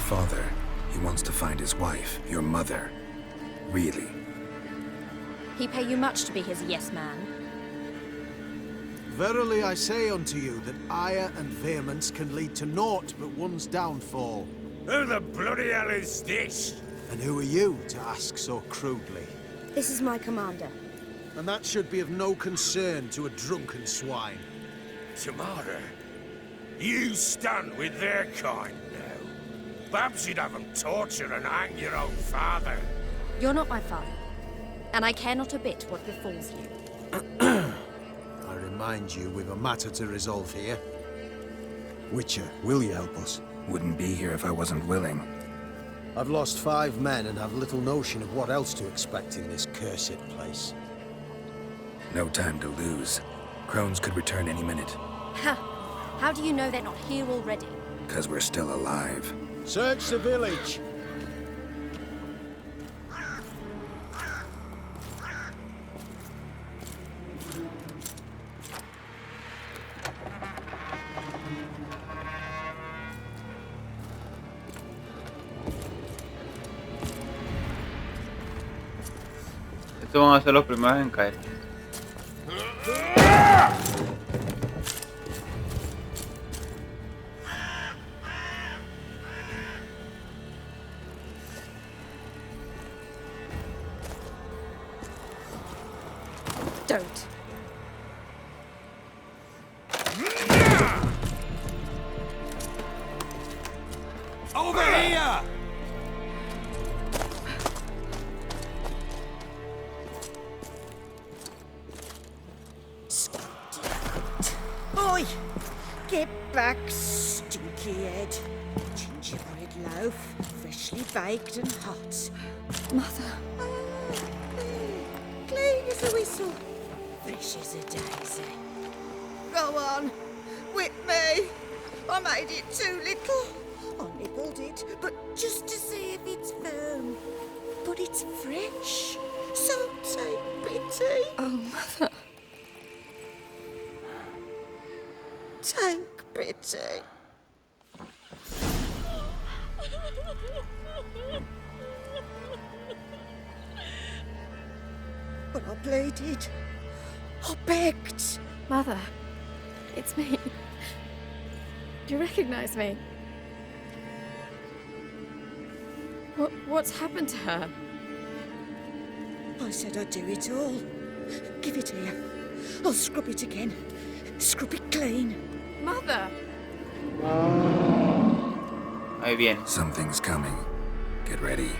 father. He wants to find his wife, your mother. Really. He pay you much to be his yes man? Verily I say unto you that ire and vehemence can lead to naught but one's downfall. Who the bloody hell is this? And who are you to ask so crudely? This is my commander. And that should be of no concern to a drunken swine. Tamara, you stand with their kind now. Perhaps you'd have them torture and hang your own father. You're not my father, and I care not a bit what befalls you. I remind you, we've a matter to resolve here. Witcher, will you help us? Wouldn't be here if I wasn't willing. I've lost 5 men and have little notion of what else to expect in this cursed place. No time to lose. Crones could return any minute. Ha! How do you know they're not here already? 'Cause we're still alive. Search the village! Estos van a ser los primeros en caer. Don't. Over here! Oi! Get back, stinky head. Gingerbread loaf, freshly baked and hot. Mother. Clean as a whistle, fresh as a daisy. Go on, whip me. I made it too little. I nibbled it, but just to see if it's firm. But it's fresh, so take pity. Oh, Mother. Take pity. But I pleaded. I begged. Mother. It's me. Do you recognize me? What's happened to her? I said I'd do it all. Give it here. I'll scrub it again. Scrub it clean. Mother! Ahí viene. Something's coming. Get ready.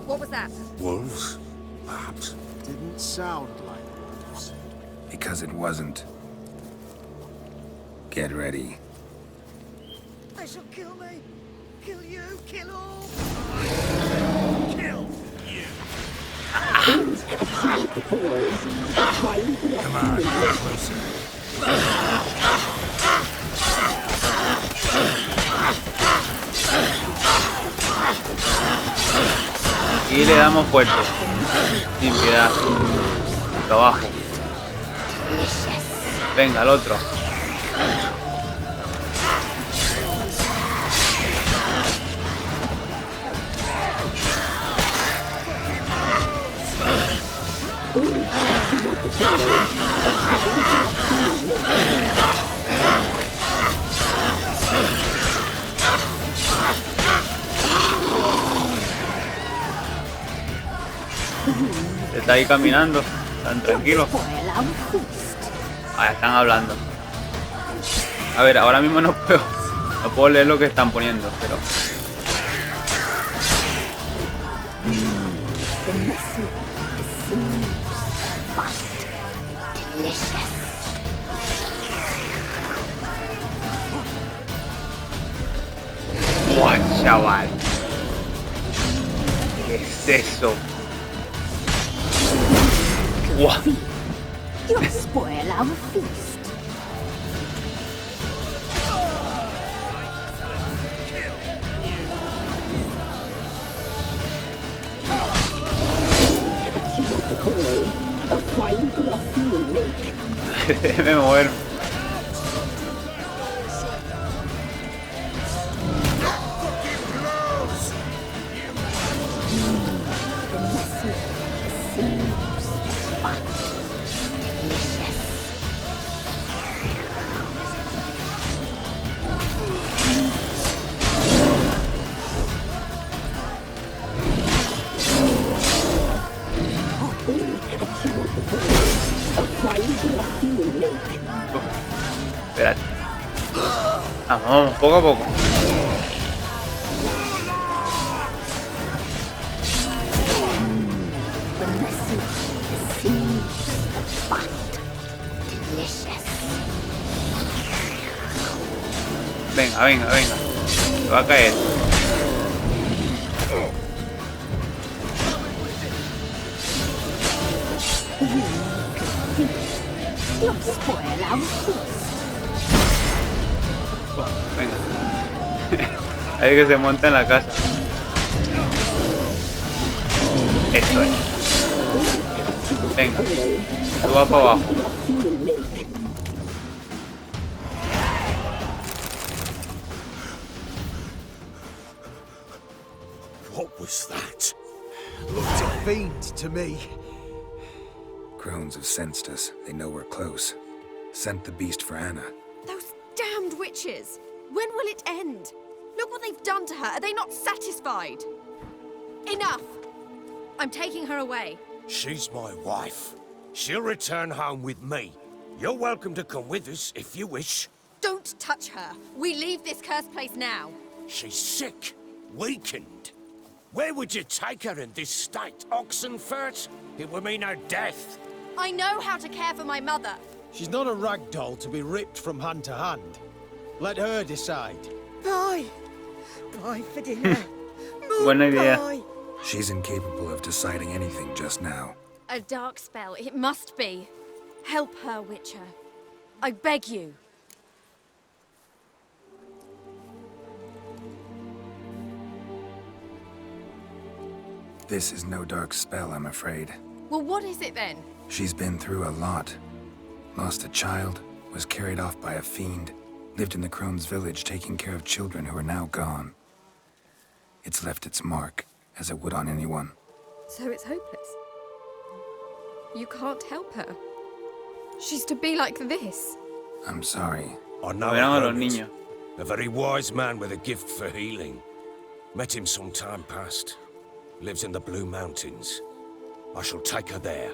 What was that? Wolves? Perhaps. Didn't sound like wolves. Because it wasn't. Get ready. They shall kill me. Kill you. Kill all. Kill you! Come on, get closer. Y le damos fuerte. Sin piedad. Abajo. Venga, el otro. Está ahí caminando, tan tranquilo. Ah, están hablando. A ver, ahora mismo no puedo leer lo que están poniendo, pero ¡buah, chaval! ¿Qué es eso? ¡Buah! You'll spoil our feast. Déjeme mover. Espérate. Vamos, poco a poco. Venga, venga, venga. Se va a caer. Venga. Hay que se monta en la casa. Esto es. Venga. Tú vas para abajo. What was that? Looked a fiend to me. Crones have sensed us. They know we're close. Sent the beast for Anna. Those damned witches! When will it end? Look what they've done to her. Are they not satisfied? Enough! I'm taking her away. She's my wife. She'll return home with me. You're welcome to come with us if you wish. Don't touch her. We leave this cursed place now. She's sick, weakened. Where would you take her in this state? Oxenfurt? It would mean her death. I know how to care for my mother. She's not a rag doll to be ripped from hand to hand. Let her decide. Bye. Bye for dinner. Buena idea. Bye. She's incapable of deciding anything just now. A dark spell, it must be. Help her, Witcher. I beg you. This is no dark spell, I'm afraid. Well, what is it then? She's been through a lot. Lost a child, was carried off by a fiend, lived in the Crone's village taking care of children who are now gone. It's left its mark, as it would on anyone. So it's hopeless. You can't help her. She's to be like this. I'm sorry. I know Verán a los hermit, niños. a very wise man with a gift for healing. Met him some time past. Lives in the Blue Mountains. I shall take her there.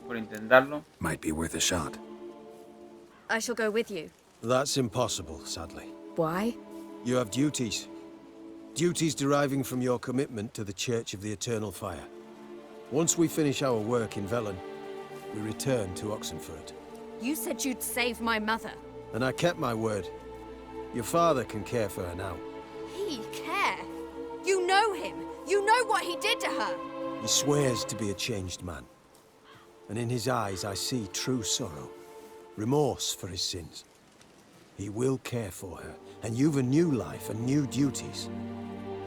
Por intentarlo. Might be worth a shot. I shall go with you. That's impossible, sadly. Why? You have duties. Duties deriving from your commitment to the Church of the Eternal Fire. Once we finish our work in Velen, we return to Oxenfurt. You said you'd save my mother. And I kept my word. Your father can care for her now. He care? You know him. You know what he did to her. He swears to be a changed man. And in his eyes I see true sorrow. Remorse for his sins. He will care for her, and you've a new life and new duties.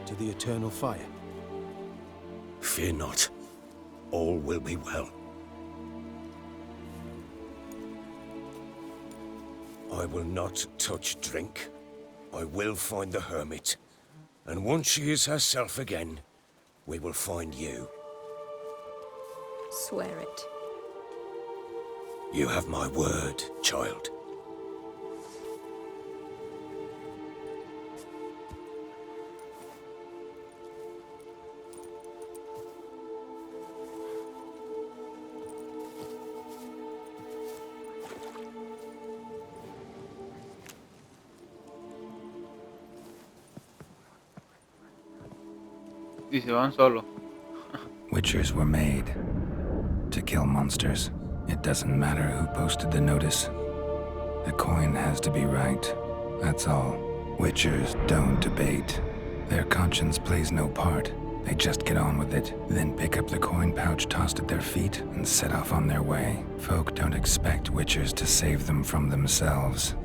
To the Eternal Fire. Fear not. All will be well. I will not touch drink. I will find the hermit. And once she is herself again, we will find you. Swear it. You have my word, child. Y se van solo. Witchers were made to kill monsters. It doesn't matter who posted the notice. The coin has to be right. That's all. Witchers don't debate. Their conscience plays no part. They just get on with it, then pick up the coin pouch tossed at their feet and set off on their way. Folk don't expect Witchers to save them from themselves.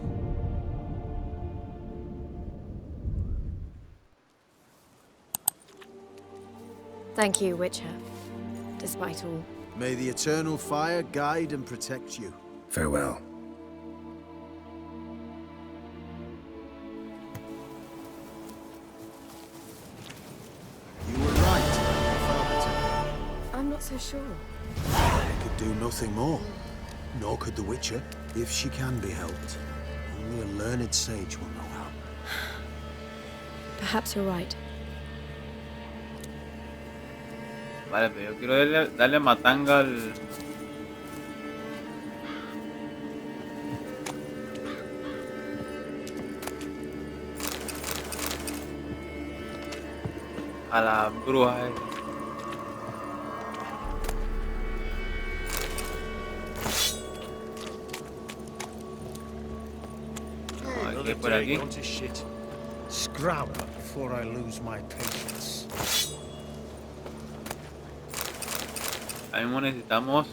Thank you, Witcher. Despite all. May the Eternal Fire guide and protect you. Farewell. You will so sure? They could do nothing more. Nor could the Witcher, if she can be helped. Only a learned sage will know how. Perhaps you're right. Vale, pero yo quiero darle matanga al... a la bruja esa. Aquí, por aquí. Gone to shit. Scrap before I lose my patience. Ahora mismo necesitamos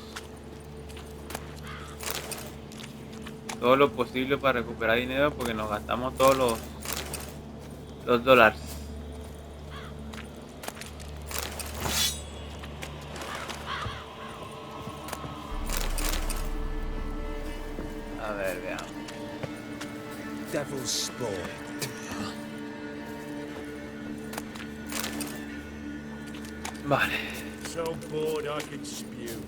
todo lo posible para recuperar dinero porque nos gastamos todos los dólares. A ver, veamos. Devil's Spore. Vale. So bored I could spew.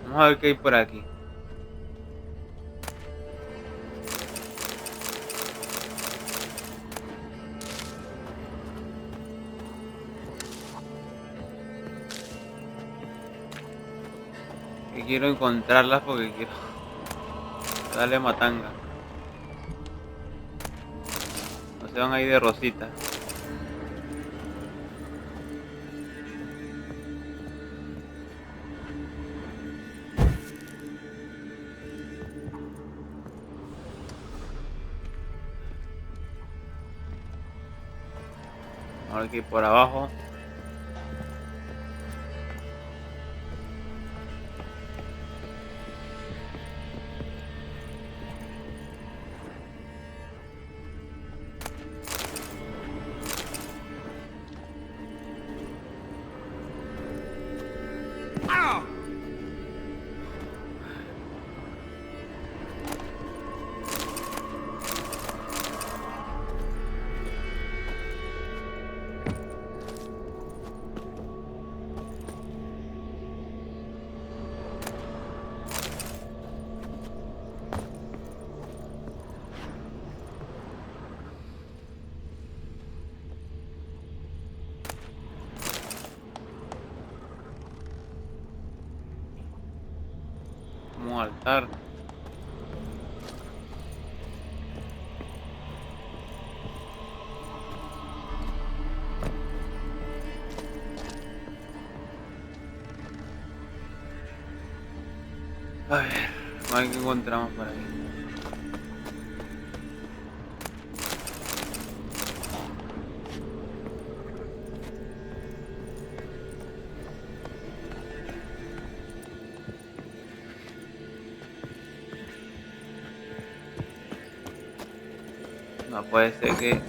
Vamos a ver qué hay por aquí. Que quiero encontrarlas porque quiero darle matanga. No se van a ir de rosita. Ahora aquí por abajo. Como un altar. A ver, a ver qué encontramos por ahí. No puede ser que...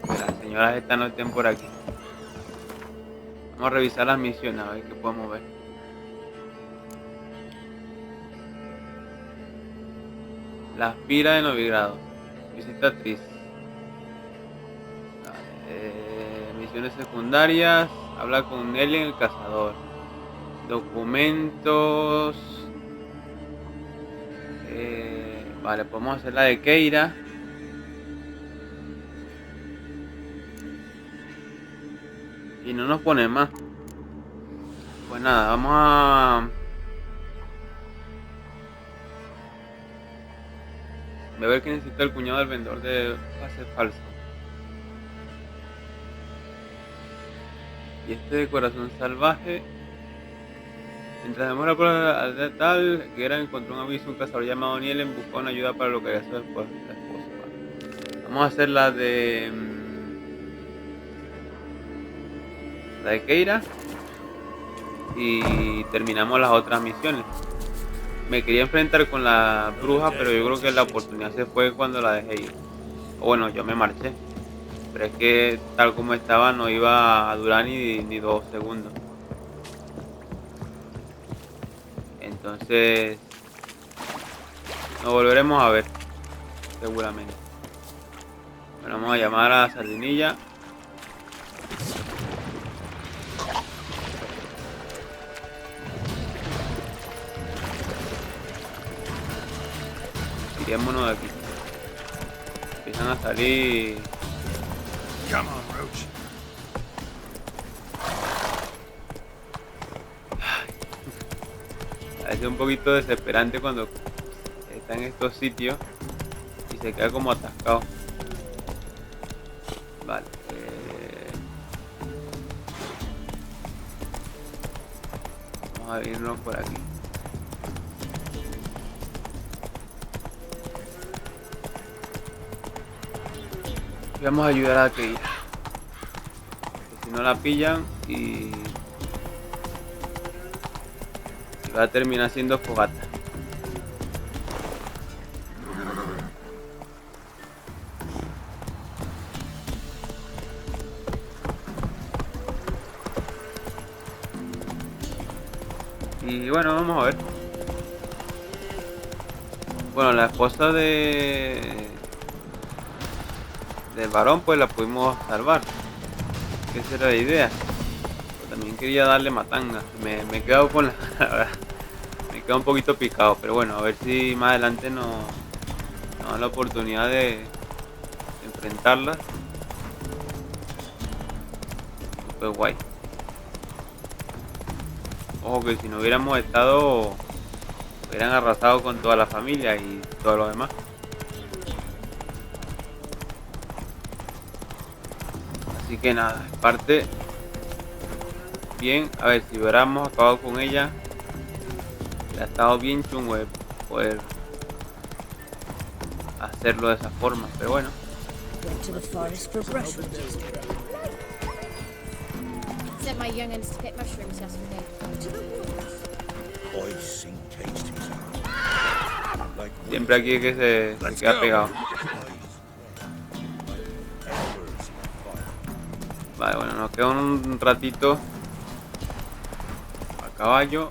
las señoras estas no estén por aquí. Vamos a revisar las misiones a ver qué podemos ver. La aspira de novigrado. Visita a Cirí. Misiones secundarias. Habla con Nelly el cazador. Documentos. Vale, podemos hacer la de Keira. Y no nos pone más. Pues nada, vamos a... voy a ver qué necesita el cuñado del vendedor de pases falsos. Y este de corazón salvaje. Mientras demora por el tal, Geralt encontró un aviso, un cazador llamado Nielen buscó una ayuda para localizar a su esposa. Vamos a hacer la de Keira. y terminamos las otras misiones. Me quería enfrentar con la bruja, pero yo creo que la oportunidad se fue cuando la dejé ir. O bueno, yo me marché. Pero es que tal como estaba no iba a durar ni 2 segundos. Entonces nos volveremos a ver, seguramente. Bueno, vamos a llamar a Sardinilla. Tirémonos de aquí. Empiezan a salir. Come on, Roach. A veces es un poquito desesperante cuando está en estos sitios y se queda como atascado. Vale. Vamos a irnos por aquí. Y vamos a ayudar a Keira. Si no la pillan y va a terminar siendo fogata. Y bueno, vamos a ver. Bueno, la esposa del varón pues la pudimos salvar. Que esa era la idea. Pero también quería darle matanga. Me he quedado con la verdad. Me queda un poquito picado, pero bueno, a ver si más adelante nos da la oportunidad de enfrentarla. Pues guay. Ojo que si no hubiéramos estado, hubieran arrasado con toda la familia y todo lo demás. Así que nada, en parte bien. A ver, si hubiéramos acabado con ella, ha estado bien chungo poder hacerlo de esa forma, pero bueno. Went to the forest for brushwood yesterday. Sent my young'uns to pick mushrooms yesterday. To the woods. I seen tasties. Like Siempre aquí es que se queda pegado. Vale, bueno, nos queda un ratito a caballo.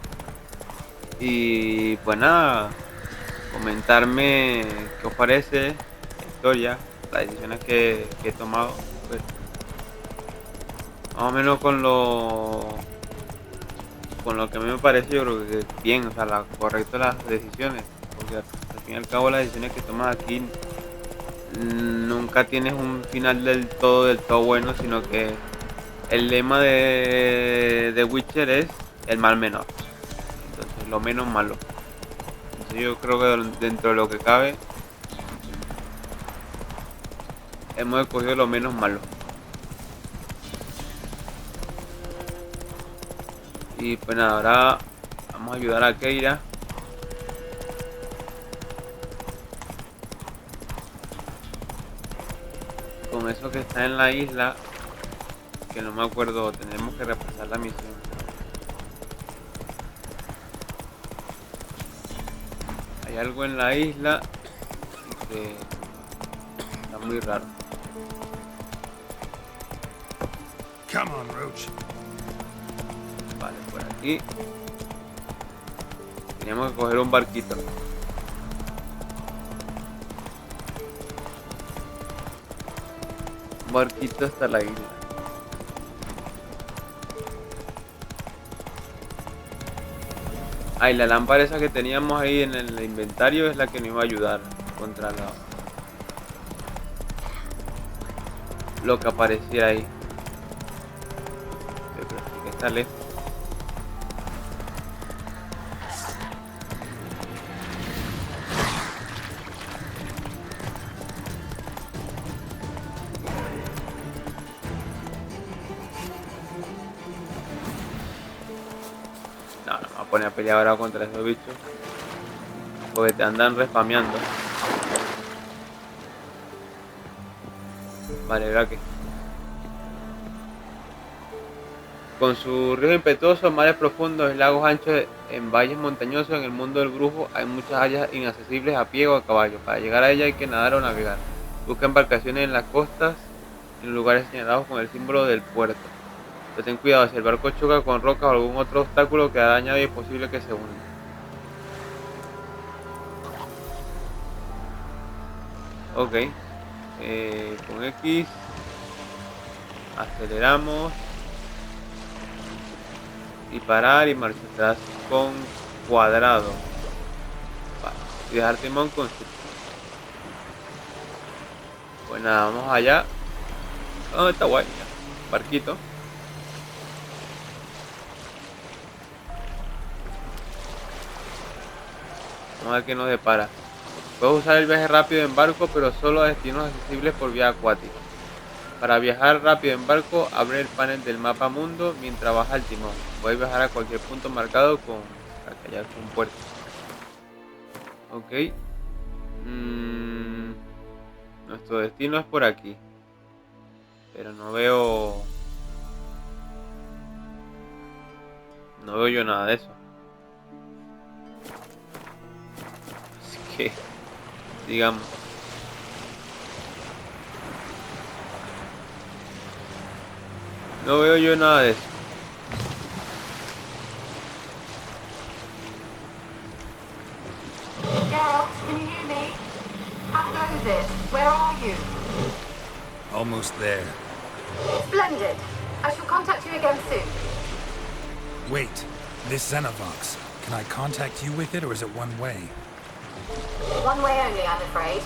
Y pues nada, comentarme qué os parece la historia, las decisiones que he tomado. Pues, más o menos con lo que a mí me parece, yo creo que bien, o sea, la correcta las decisiones, porque al fin y al cabo las decisiones que tomas aquí nunca tienes un final del todo bueno, sino que el lema de Witcher es el mal menor. Entonces, lo menos malo. Entonces, yo creo que dentro de lo que cabe hemos escogido lo menos malo. Y pues nada, ahora vamos a ayudar a Keira. Con eso que está en la isla, que no me acuerdo, tenemos que repasar la misión. Hay algo en la isla que está muy raro. come on, Roach. Vale, por aquí tenemos que coger un barquito. Un barquito hasta la isla. Ah, y la lámpara esa que teníamos ahí en el inventario es la que nos iba a ayudar contra lo que apareciera ahí. Pero sí que está lejos. No, me voy a poner a pelear ahora contra esos bichos, porque te andan respameando. Vale, ¿verdad que? Con su río impetuoso, mares profundos y lagos anchos en valles montañosos, en el mundo del brujo hay muchas áreas inaccesibles a pie o a caballo. Para llegar a ella hay que nadar o navegar. Busca embarcaciones en las costas, en lugares señalados con el símbolo del puerto. Pero ten cuidado, si el barco choca con rocas o algún otro obstáculo que dañado y es posible que se hunda. Ok. Con X aceleramos y parar y marcha atrás con cuadrado. Vale. Y dejar timón con shift. Pues nada, vamos allá. Oh, está guay, ya. Barquito. Vamos a ver qué nos depara. Puedes usar el viaje rápido en barco, pero solo a destinos accesibles por vía acuática. Para viajar rápido en barco, abre el panel del mapa mundo mientras baja el timón. Puedes viajar a cualquier punto marcado para que haya un puerto. Ok. Nuestro destino es por aquí. Pero no veo yo nada de eso. Así que, digamos. No veo yo nada de eso. Geralt, can you hear me? How goes it? Where are you? Almost there. Splendid. I shall contact you again soon. Wait, this Xenovox. Can I contact you with it, or is it one way? One way only, I'm afraid.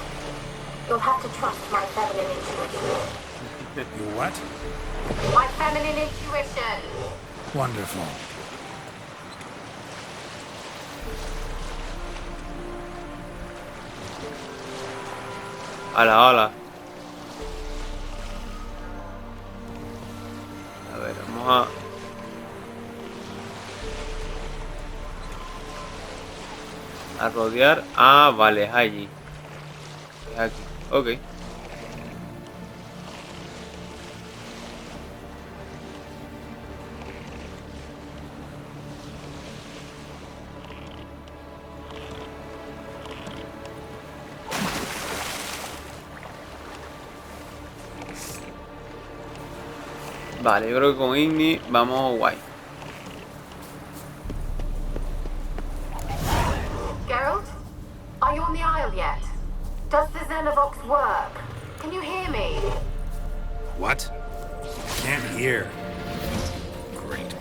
You'll have to trust my feminine intuition. Your what? My feminine intuition. Wonderful. Hola, hola. A ver, vamos a rodear. Ah, vale, es allí. Es aquí. Ok. Vale, yo creo que con Igni vamos guay. Geralt, are you on the Isle yet? Does the Xenovox work? Can you hear me? What? Can't hear. Great.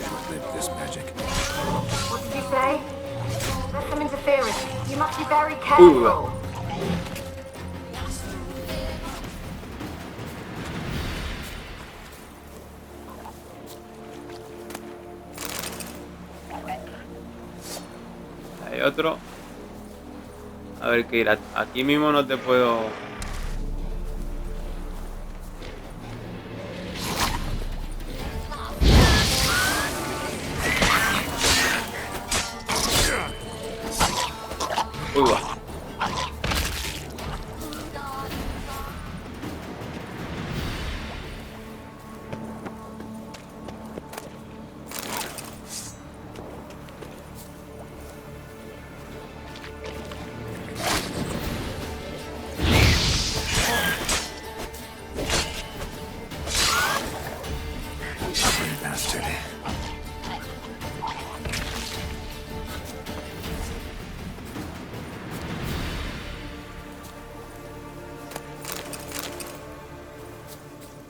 Short-lived this magic. What did you say? There's some interference. You must be very careful. Hay otro. A ver qué irá. Aquí mismo no te puedo. Uy, va. Bastard.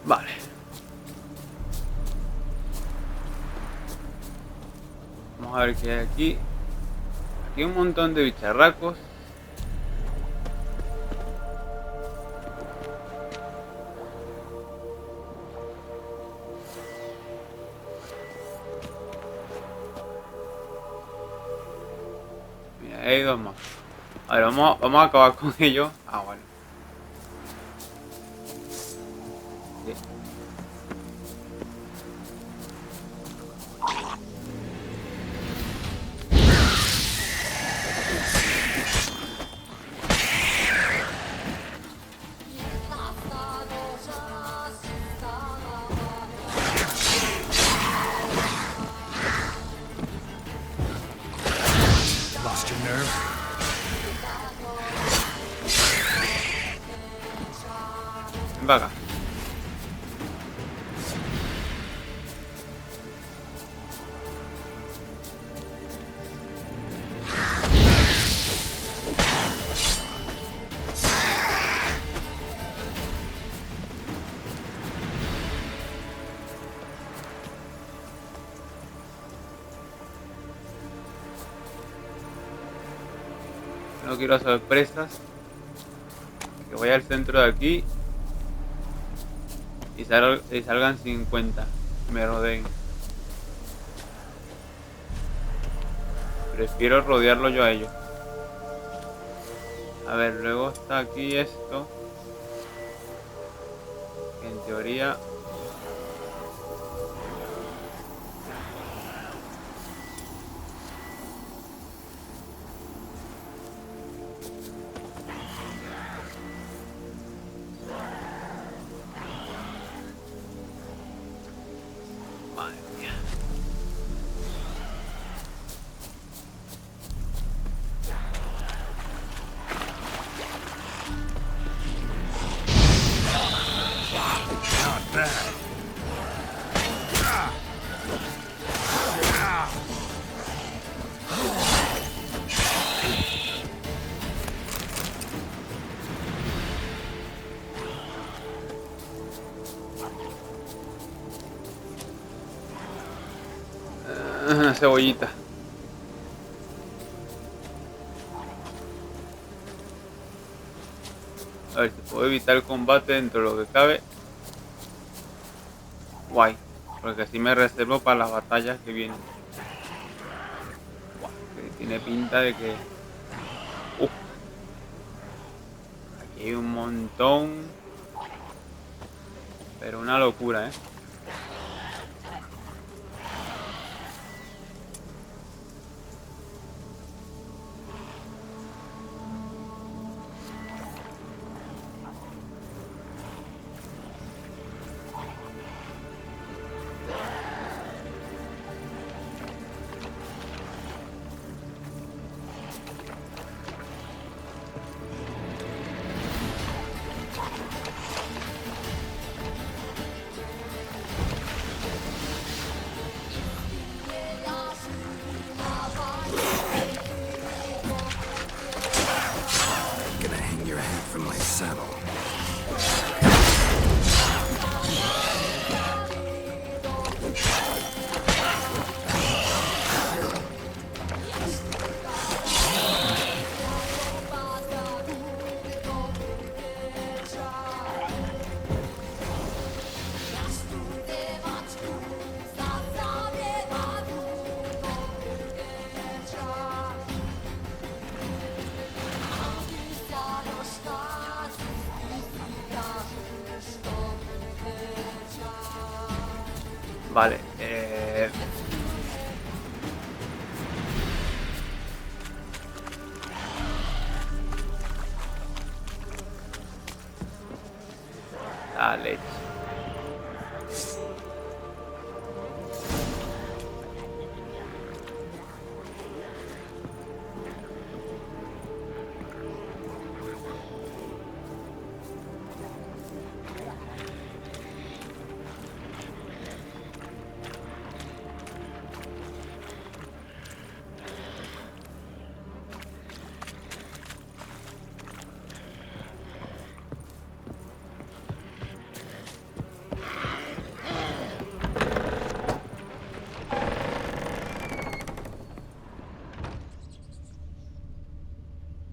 Vale. Vamos a ver qué hay aquí. Aquí hay un montón de bicharracos. Mira, hay dos más. A ver, vamos a acabar con ellos. Ah, bueno. Sí. Vaga. No quiero sorpresas. Que vaya al centro de aquí y salgan 50. Me rodeen. Prefiero rodearlo yo a ellos. A ver, luego está aquí esto. Que en teoría... Madre mía. Not bad. Cebollita. A ver si puedo evitar el combate dentro de lo que cabe. Guay, porque así me reservo para las batallas que vienen. Guau, que tiene pinta de que... Aquí hay un montón. Pero una locura, Gonna hang your head from my saddle. Vale, la leche.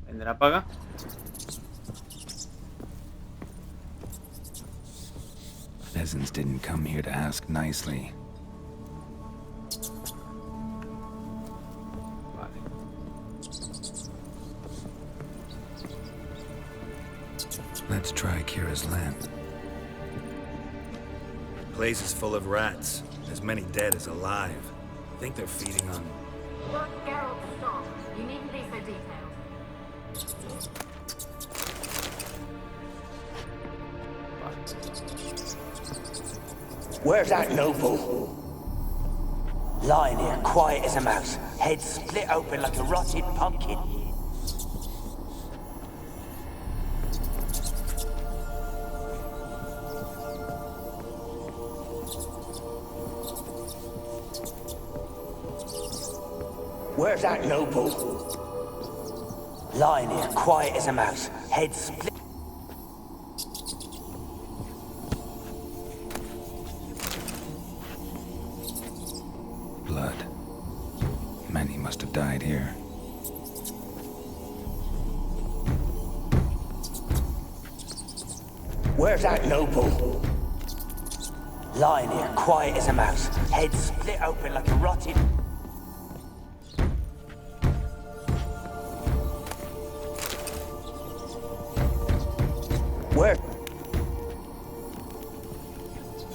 ¿Vendrá paga? Peasants didn't come here to ask nicely. Vale. Let's try Kira's lamp. Place is full of rats. As many dead as alive. Think they're feeding on... Look, Geralt, stop. You needn't be so detailed. Where's that noble? Lying here, quiet as a mouse, head split open like a rotted pumpkin. Where's that noble? Lying here, quiet as a mouse, head split. Blood. Many must have died here. Where's that noble? Lying here, quiet as a mouse, head split open like a rotted... Where?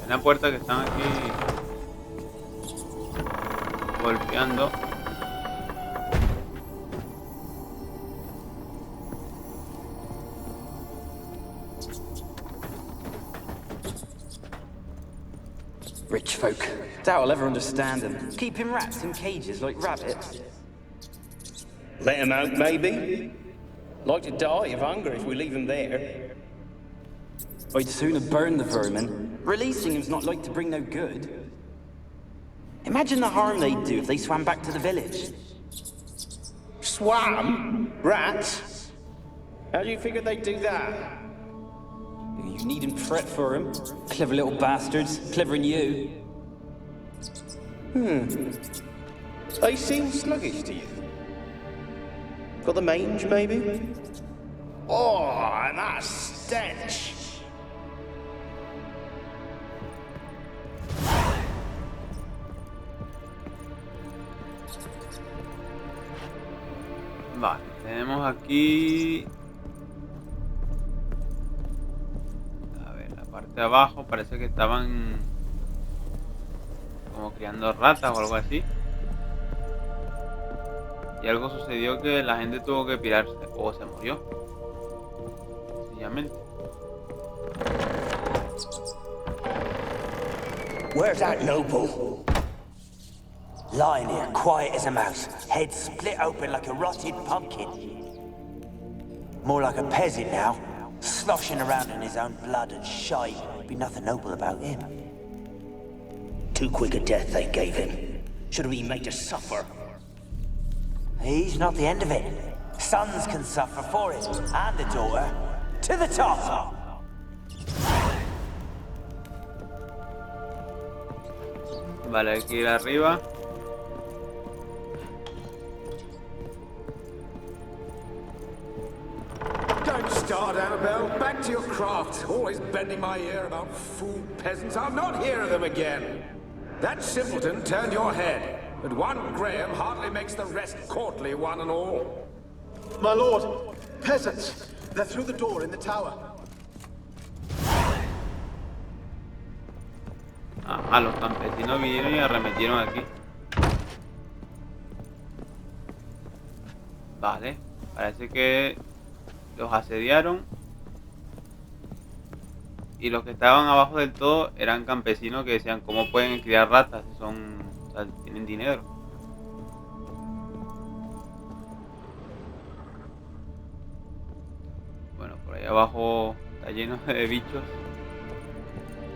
En la puerta que están aquí golpeando. Rich folk. Doubt I'll ever understand them. Keeping rats in cages like rabbits. Let them out, maybe? Like to die of hunger if we leave them there. I'd sooner burn the vermin. Releasing them's not like to bring no good. Imagine the harm they'd do if they swam back to the village. Swam? Rats? How do you figure they'd do that? You needn't fret for them. Clever little bastards. Clever than you. They seem sluggish to you. Got the mange, maybe? Oh, and that stench! Vale, tenemos aquí... A ver, la parte de abajo parece que estaban como criando ratas o algo así. Y algo sucedió que la gente tuvo que pirarse o se murió. Sencillamente. Where's that noble? Lying here, quiet as a mouse, head split open like a rotted pumpkin. More like a peasant now, sloshing around in his own blood and shite. Be nothing noble about him. Too quick a death they gave him. Should have been made to suffer. He's not the end of it. Sons can suffer for it, and the daughter. To the top! Vale, hay que ir arriba. Don't start, Annabelle. Back to your craft. Always bending my ear about fool peasants. I'll not hear of them again. That simpleton turned your head, but one Graham hardly makes the rest courtly, one and all. My lord, peasants. They're through the door in the tower. Ajá, los campesinos vinieron y arremetieron aquí. Vale, parece que los asediaron. Y los que estaban abajo del todo eran campesinos que decían, ¿cómo pueden criar ratas si son, o sea, tienen dinero? Bueno, por ahí abajo está lleno de bichos.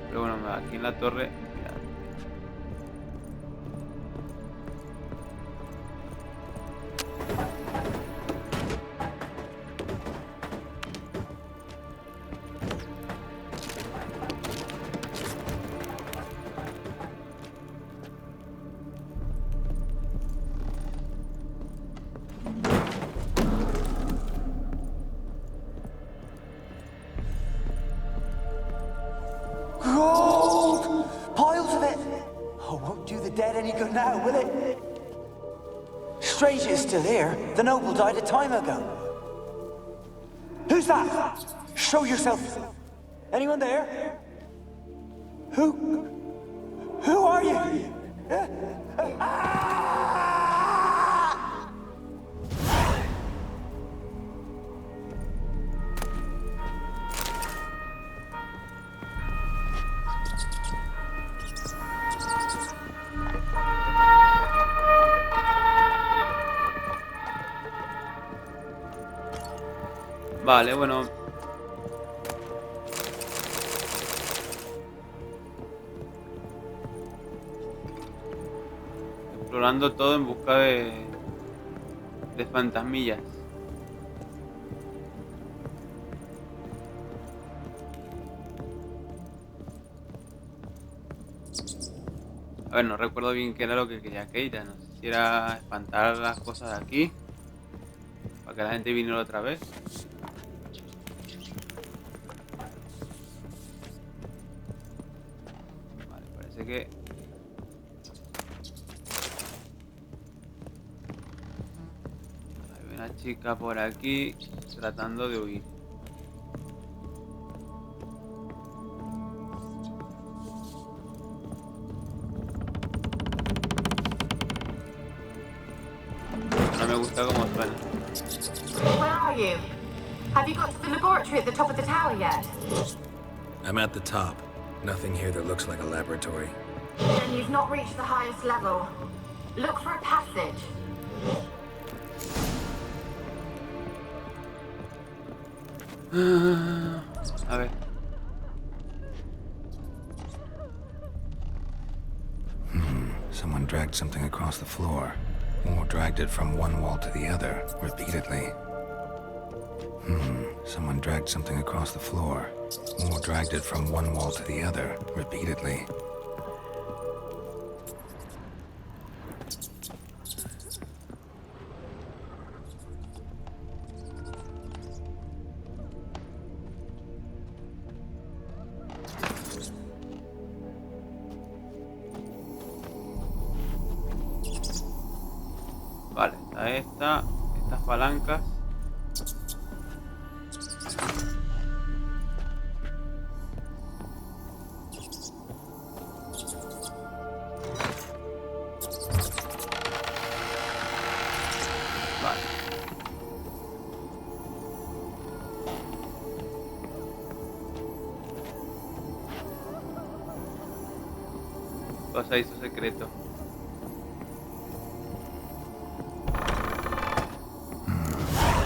Pero bueno, aquí en la torre, mirad. Gold! Piles of it! Oh, won't do the dead any good now, will it? Strange it's still here. The noble died a time ago. Who's that? Show yourself. Anyone there? Who are you? Vale, bueno. Explorando todo en busca de de fantasmillas. A ver, no recuerdo bien qué era lo que quería Keita. No sé si era espantar las cosas de aquí para que la gente viniera otra vez. Vale, parece que... Hay una chica por aquí tratando de huir. No me gusta cómo suena. Where are you? Have you got to the laboratory at the top of the tower yet? I'm at the top. Nothing here that looks like a laboratory. Then you've not reached the highest level. Look for a passage. A ver. Someone dragged something across the floor, or dragged it from one wall to the other, repeatedly. Someone dragged something across the floor, or dragged it from one wall to the other, repeatedly. Vale, está estas palancas. Vale. Pasadizo secreto.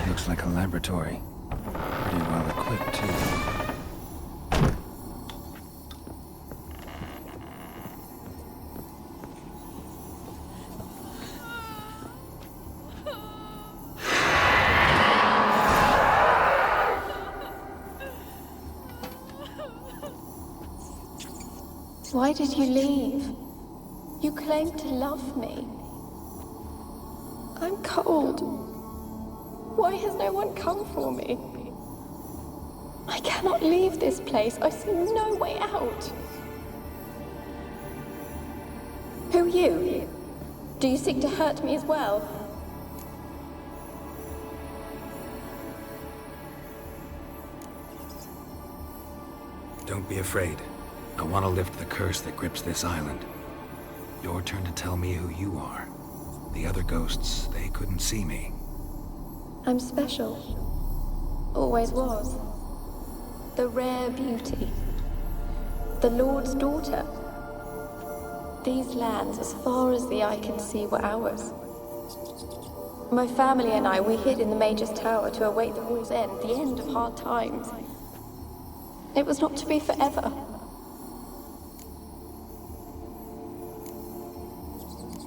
Looks like a laboratory. Pretty well equipped, too. Why did you leave? You claimed to love me. I'm cold. Why has no one come for me? I cannot leave this place. I see no way out. Who are you? Do you seek to hurt me as well? Don't be afraid. I want to lift the curse that grips this island. Your turn to tell me who you are. The other ghosts, they couldn't see me. I'm special. Always was. The rare beauty. The Lord's daughter. These lands, as far as the eye can see, were ours. My family and I, we hid in the Major's Tower to await the war's end, the end of hard times. It was not to be forever.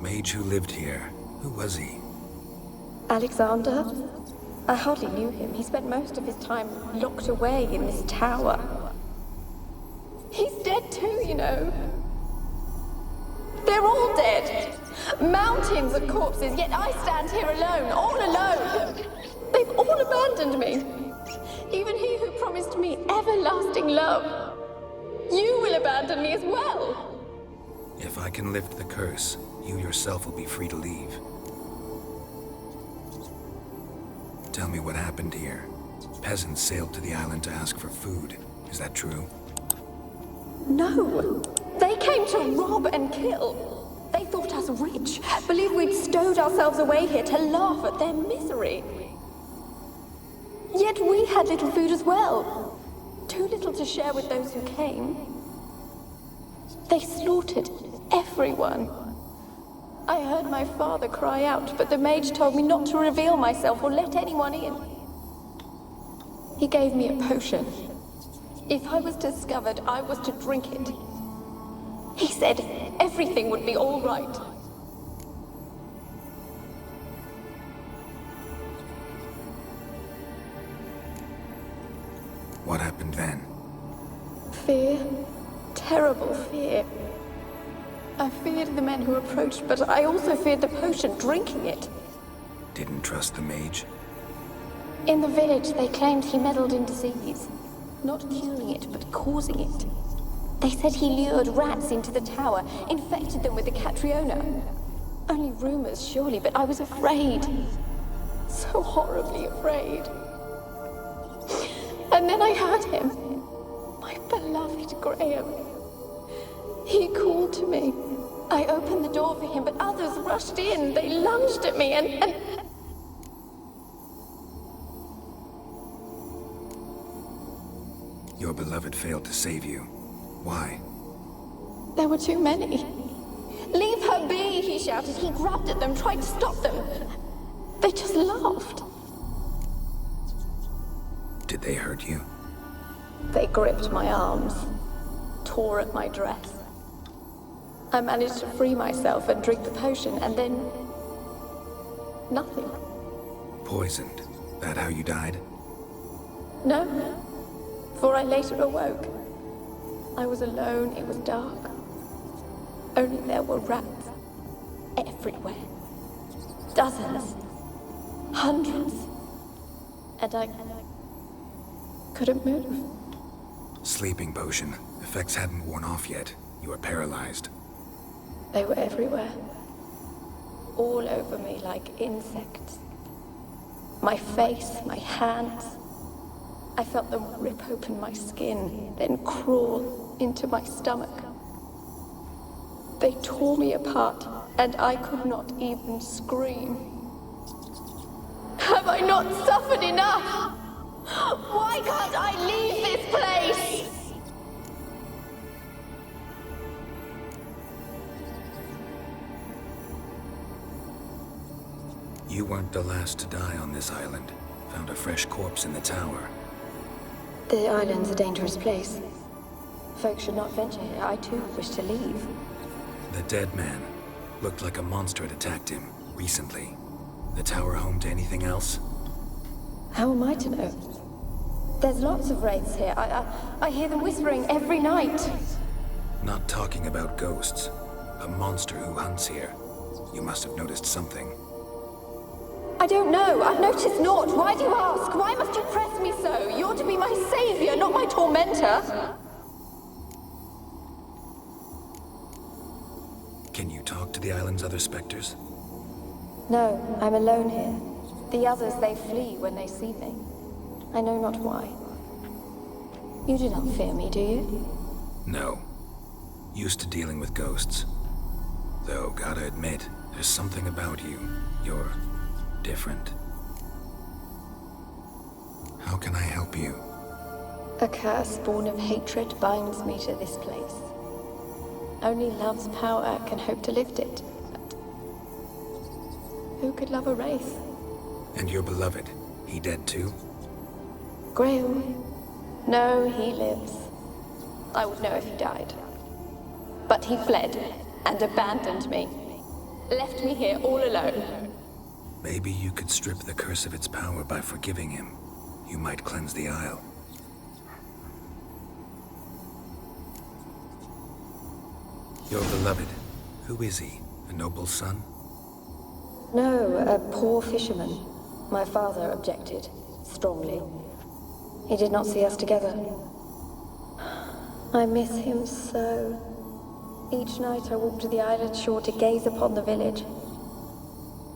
Mage who lived here. Who was he? Alexander? I hardly knew him. He spent most of his time locked away in this tower. He's dead too, you know. They're all dead. Mountains of corpses, yet I stand here alone, all alone. They've all abandoned me. Even he who promised me everlasting love. You will abandon me as well. If I can lift the curse, you yourself will be free to leave. Tell me what happened here. Peasants sailed to the island to ask for food. Is that true? No. They came to rob and kill. They thought us rich, believed we'd stowed ourselves away here to laugh at their misery. Yet we had little food as well. Too little to share with those who came. They slaughtered everyone. I heard my father cry out, but the mage told me not to reveal myself or let anyone in. He gave me a potion. If I was discovered, I was to drink it. He said everything would be all right. What happened then? Fear. Terrible fear. I feared the men who approached, but I also feared the potion, drinking it. Didn't trust the mage? In the village, they claimed he meddled in disease. Not curing it, but causing it. They said he lured rats into the tower, infected them with the Catriona. Only rumors, surely, but I was afraid. So horribly afraid. And then I heard him. My beloved Graham. He called to me. I opened the door for him, but others rushed in. They lunged at me and... Your beloved failed to save you. Why? There were too many. Leave her be, he shouted. He grabbed at them, tried to stop them. They just laughed. Did they hurt you? They gripped my arms, tore at my dress. I managed to free myself and drink the potion, and then... nothing. Poisoned? That how you died? No, for I later awoke. I was alone, it was dark. Only there were rats everywhere. Dozens. Hundreds. And I couldn't move. Sleeping potion. Effects hadn't worn off yet. You were paralyzed. They were everywhere. All over me like insects. My face, my hands. I felt them rip open my skin, then crawl into my stomach. They tore me apart, and I could not even scream. Have I not suffered enough? Why can't I leave this place? You weren't the last to die on this island. Found a fresh corpse in the tower. The island's a dangerous place. Folks should not venture here. I too wish to leave. The dead man. Looked like a monster had attacked him, recently. The tower home to anything else? How am I to know? There's lots of wraiths here. I hear them whispering every night. Not talking about ghosts. A monster who hunts here. You must have noticed something. I don't know. I've noticed naught. Why do you ask? Why must you press me so? You're to be my savior, not my tormentor. Can you talk to the island's other specters? No, I'm alone here. The others, they flee when they see me. I know not why. You do not fear me, do you? No. Used to dealing with ghosts. Though, gotta admit, there's something about you. You're different. How can I help you? A curse born of hatred binds me to this place. Only love's power can hope to lift it. But who could love a wraith? And your beloved, he dead too? Graham? No, he lives. I would know if he died. But he fled and abandoned me. Left me here all alone. Maybe you could strip the curse of its power by forgiving him. You might cleanse the Isle. Your beloved, who is he? A noble son? No, a poor fisherman. My father objected, strongly. He did not see us together. I miss him so. Each night I walk to the island shore to gaze upon the village.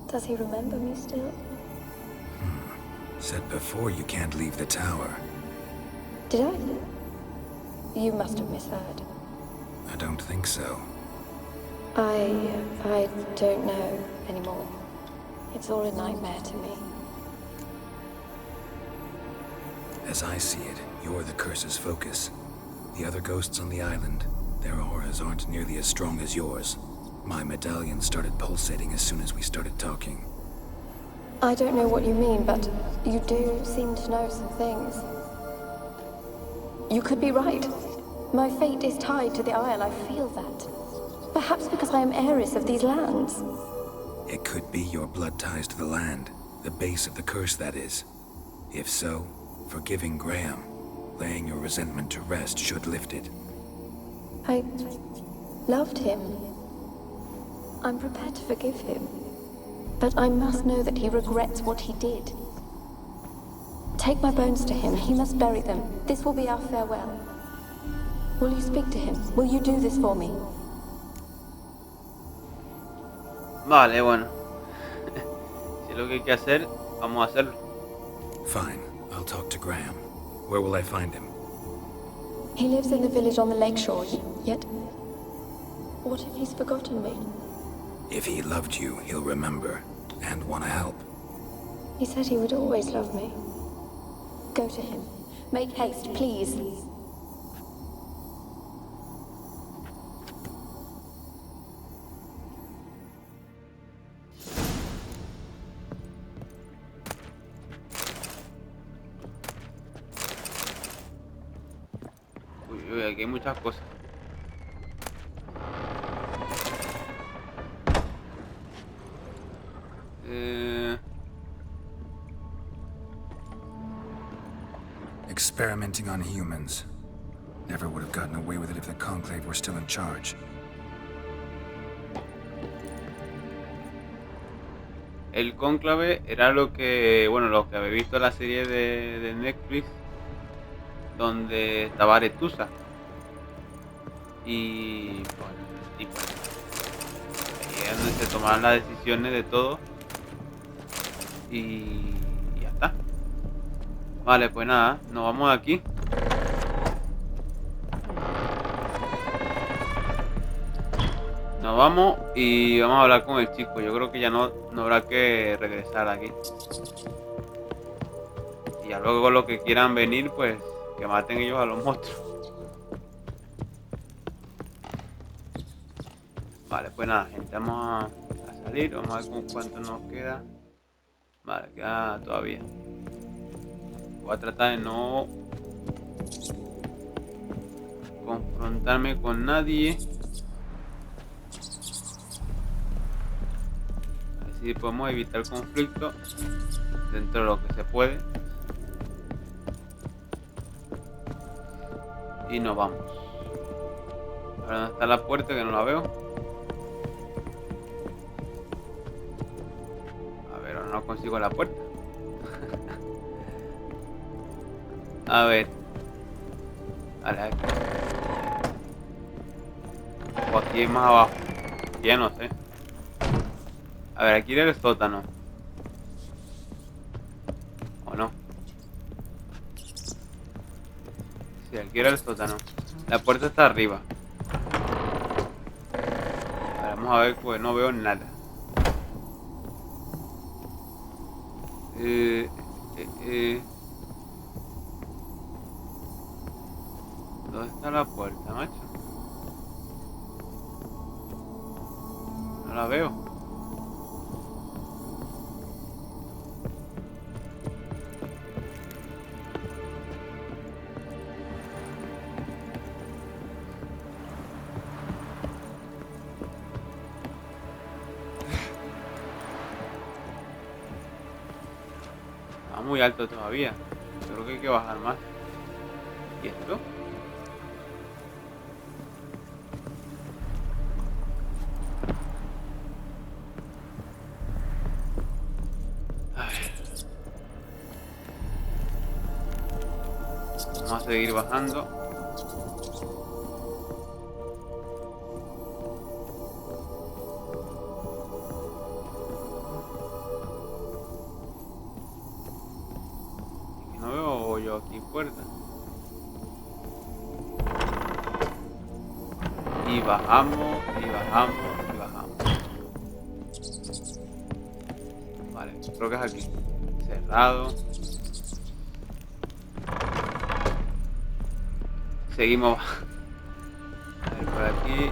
Does he remember me still? Said before you can't leave the tower. Did I? You must have misheard. I don't think so. I don't know anymore. It's all a nightmare to me. As I see it, you're the curse's focus. The other ghosts on the island, their auras aren't nearly as strong as yours. My medallion started pulsating as soon as we started talking. I don't know what you mean, but you do seem to know some things. You could be right. My fate is tied to the Isle, I feel that. Perhaps because I am heiress of these lands. It could be your blood ties to the land, the base of the curse, that is. If so, forgiving Graham, laying your resentment to rest should lift it. I loved him. I'm prepared to forgive him. But I must know that he regrets what he did. Take my bones to him. He must bury them. This will be our farewell. Will you speak to him? Will you do this for me? Vale, bueno. Si es lo que hay que hacer, vamos a hacerlo. Fine. I'll talk to Graham. Where will I find him? He lives in the village on the lakeshore, yet... What if he's forgotten me? If he loved you, he'll remember and want to help. He said he would always love me. Go to him. Make haste, please. Uy, aquí hay muchas cosas. Experimenting on humans. Never would have gotten away with it if the Conclave were still in charge. El cónclave era lo que, bueno, lo que habéis visto en la serie de Netflix, donde estaba Aretusa. Y pues, ahí es donde se tomaron las decisiones de todo. Y ya está. Vale, pues nada, nos vamos de aquí. Nos vamos y vamos a hablar con el chico. Yo creo que ya no habrá que regresar aquí. Y ya luego los que quieran venir, pues que maten ellos a los monstruos. Vale, pues nada, gente, vamos a salir. Vamos a ver con cuánto nos queda. Vale, queda todavía. Voy a tratar de no confrontarme con nadie. Así podemos evitar conflicto dentro de lo que se puede. Y nos vamos. Ahora, ¿dónde está la puerta? Que no la veo. A ver, ahora no consigo la puerta. A ver. Vale, aquí. O aquí más abajo. Ya no sé. A ver, aquí era el sótano. ¿O no? Sí, aquí era el sótano. La puerta está arriba. A ver, vamos a ver, pues no veo nada. ¿Dónde está la puerta, macho? No la veo. Está muy alto todavía. Yo creo que hay que bajar más. ¿Y esto? Vamos a seguir bajando. Y no veo yo aquí puerta. Y bajamos, y bajamos, y bajamos. Vale, creo que es aquí. Cerrado. Seguimos. A ver, por aquí.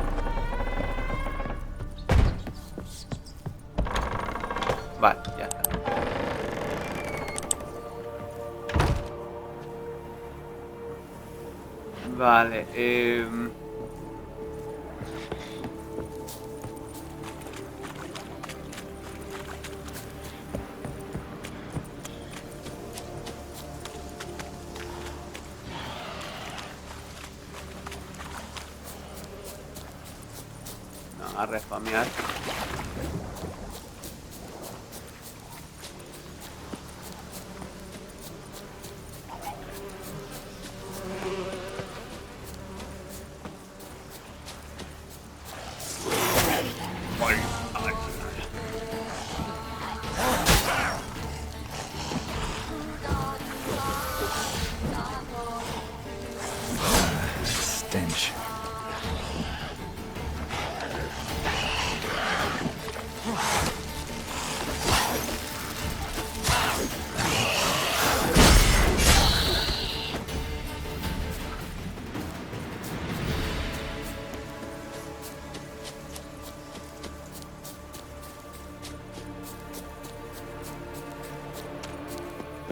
Vale, ya está. Vale, a respamear. Stench.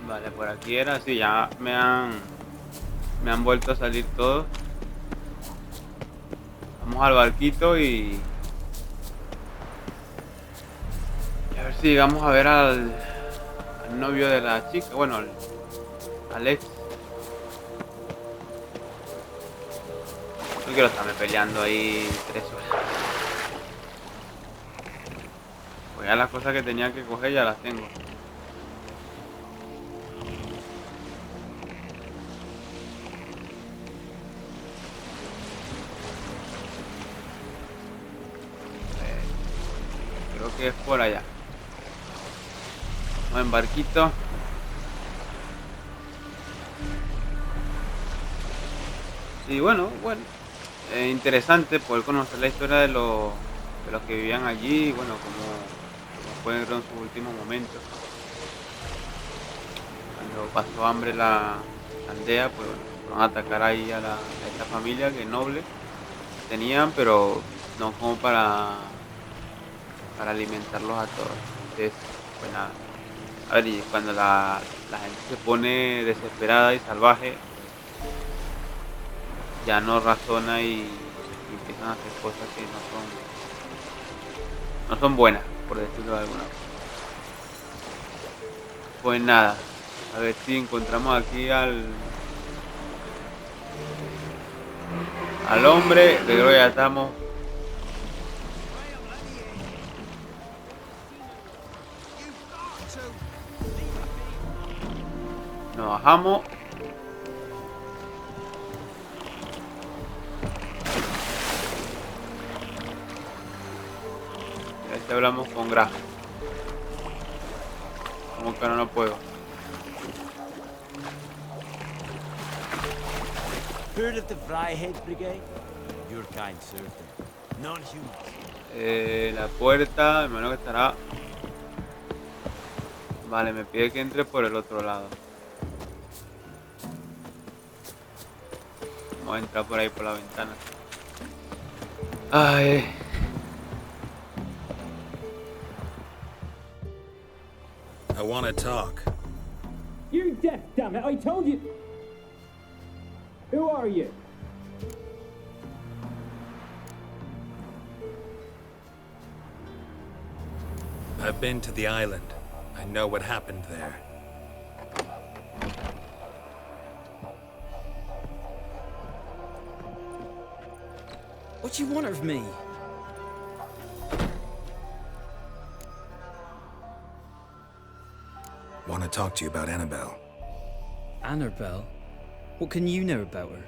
Vale, por aquí era así, ya me han vuelto a salir todos. Vamos al barquito y a ver si llegamos a ver al novio de la chica, bueno, al ex. No quiero estarme peleando ahí 3 horas. Pues ya las cosas que tenía que coger ya las tengo. Creo que es por allá. Vamos en barquito. Y bueno, interesante poder conocer la historia de los que vivían allí, bueno, cómo fueron sus últimos momentos. Cuando pasó hambre la aldea, pues bueno, fueron a atacar ahí a esta familia que noble tenían, pero no como para alimentarlos a todos. Entonces, pues nada. A ver, y cuando la gente se pone desesperada y salvaje, ya no razona y empiezan a hacer cosas que no son buenas, por decirlo de alguna forma. Pues nada, a ver si encontramos aquí al hombre, que creo que ya estamos. Nos bajamos. Y ahí hablamos con Graf. Como que no puedo. Heard of the Flyhead Brigade? Your kind served them. Non-human. La puerta, hermano, que estará. Vale, me pide que entre por el otro lado. Vamos a entrar por ahí por la ventana. Ay. I want to talk. You're deaf, damn it! I told you. Who are you? I've been to the island. I know what happened there. What do you want of me? Want to talk to you about Annabelle. Annabelle? What can you know about her?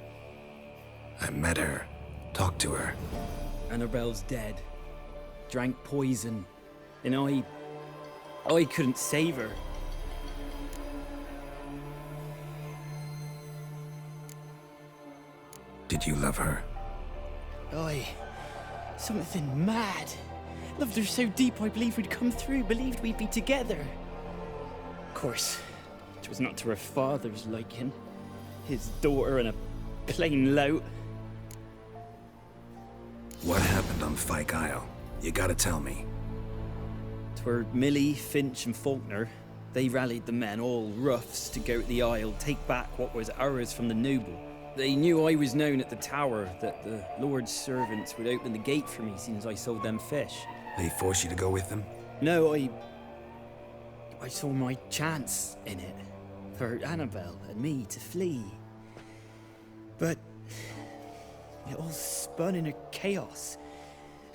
I met her. Talked to her. Annabelle's dead. Drank poison. And I couldn't save her. Did you love her? Something mad. Loved her so deep I believed we'd come through, believed we'd be together. Of course, it was not to her father's liking. His daughter and a plain lout. What happened on Fyke Isle? You gotta tell me. 'Twere Millie, Finch and Faulkner. They rallied the men, all roughs, to go to the Isle, take back what was ours from the noble. They knew I was known at the tower, that the Lord's servants would open the gate for me since I sold them fish. They forced you to go with them? No, I saw my chance in it, for Annabelle and me to flee. But it all spun in a chaos.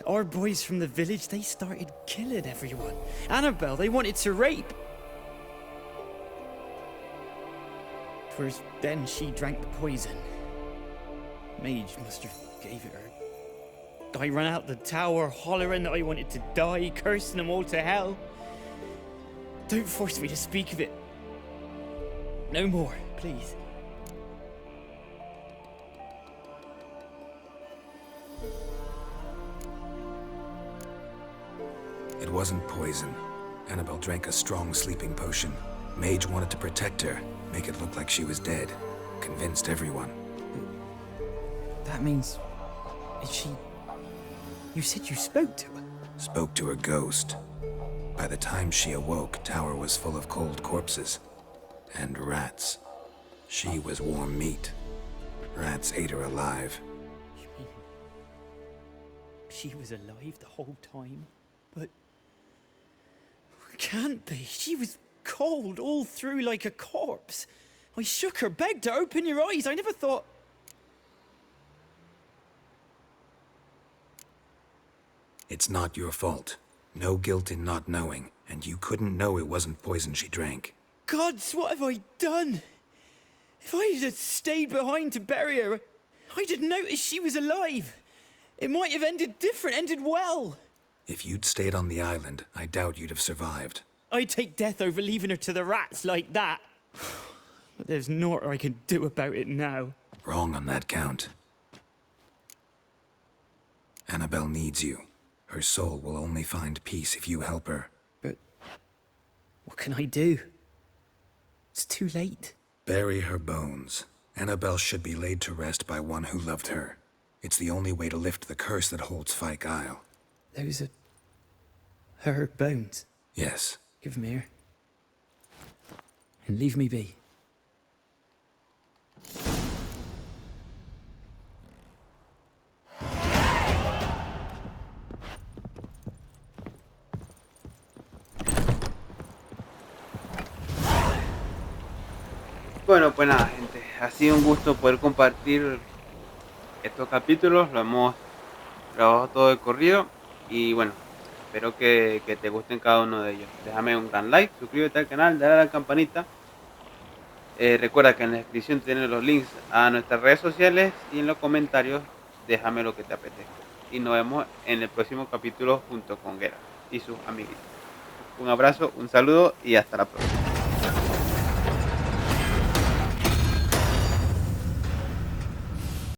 Our boys from the village, they started killing everyone. Annabelle, they wanted to rape. Twas then she drank the poison. Mage must have gave it her. I ran out the tower, hollering that I wanted to die, cursing them all to hell. Don't force me to speak of it. No more, please. It wasn't poison. Annabelle drank a strong sleeping potion. Mage wanted to protect her, make it look like she was dead. Convinced everyone. That means... is she... You said you spoke to her? Spoke to her ghost. By the time she awoke, tower was full of cold corpses. And rats. She was warm meat. Rats ate her alive. You mean... she was alive the whole time? But... can't be. She was cold all through like a corpse. I shook her, begged her, open your eyes. I never thought... It's not your fault. No guilt in not knowing, and you couldn't know it wasn't poison she drank. Gods, what have I done? If I had stayed behind to bury her, I'd have noticed she was alive. It might have ended different, ended well. If you'd stayed on the island, I doubt you'd have survived. I'd take death over leaving her to the rats like that. But there's naught I can do about it now. Wrong on that count. Annabelle needs you. Her soul will only find peace if you help her. But what can I do? It's too late. Bury her bones. Annabelle should be laid to rest by one who loved her. It's the only way to lift the curse that holds Fyke Isle. Those are... her bones? Yes. Give them here. And leave me be. Bueno, pues nada, gente, ha sido un gusto poder compartir estos capítulos, lo hemos grabado todo de corrido y bueno, espero que te gusten cada uno de ellos. Déjame un gran like, suscríbete al canal, dale a la campanita. Recuerda que en la descripción tienes los links a nuestras redes sociales y en los comentarios déjame lo que te apetezca. Y nos vemos en el próximo capítulo junto con Geralt y sus amiguitos. Un abrazo, un saludo y hasta la próxima.